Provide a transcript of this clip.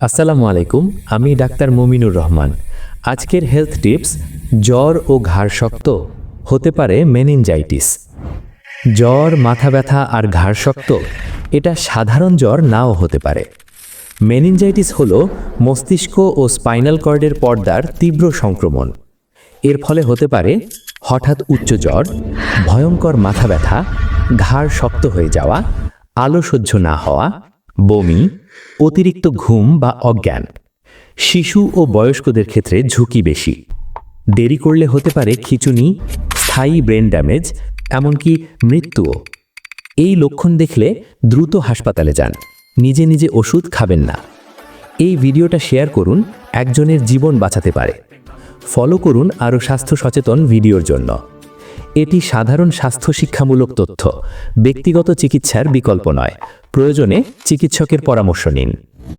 আসসালামু আলাইকুম, আমি ডাক্তার মুমিনুর রহমান। আজকের হেলথ টিপস, জ্বর ও ঘাড় শক্ত হতে পারে মেনিনজাইটিস। জ্বর, মাথা ব্যথা আর ঘাড় শক্ত এটা সাধারণ জ্বর নাও হতে পারে। মেনিনজাইটিস হলো মস্তিষ্ক ও স্পাইনাল কর্ডের পর্দার তীব্র সংক্রমণ। এর ফলে হতে পারে হঠাৎ উচ্চ জ্বর, ভয়ঙ্কর মাথা ব্যথা, ঘাড় শক্ত হয়ে যাওয়া, আলো সহ্য না হওয়া, বমি, অতিরিক্ত ঘুম বা অজ্ঞান। শিশু ও বয়স্কদের ক্ষেত্রে ঝুঁকি বেশি। দেরি করলে হতে পারে খিঁচুনি, স্থায়ী ব্রেন ড্যামেজ, এমনকি মৃত্যুও। এই লক্ষণ দেখলে দ্রুত হাসপাতালে যান, নিজে নিজে ওষুধ খাবেন না। এই ভিডিওটা শেয়ার করুন, একজনের জীবন বাঁচাতে পারে। ফলো করুন আরও স্বাস্থ্য সচেতন ভিডিওর জন্য। এটি সাধারণ স্বাস্থ্য শিক্ষামূলক তথ্য, ব্যক্তিগত চিকিৎসার বিকল্প নয়। প্রয়োজনে চিকিৎসকের পরামর্শ নিন।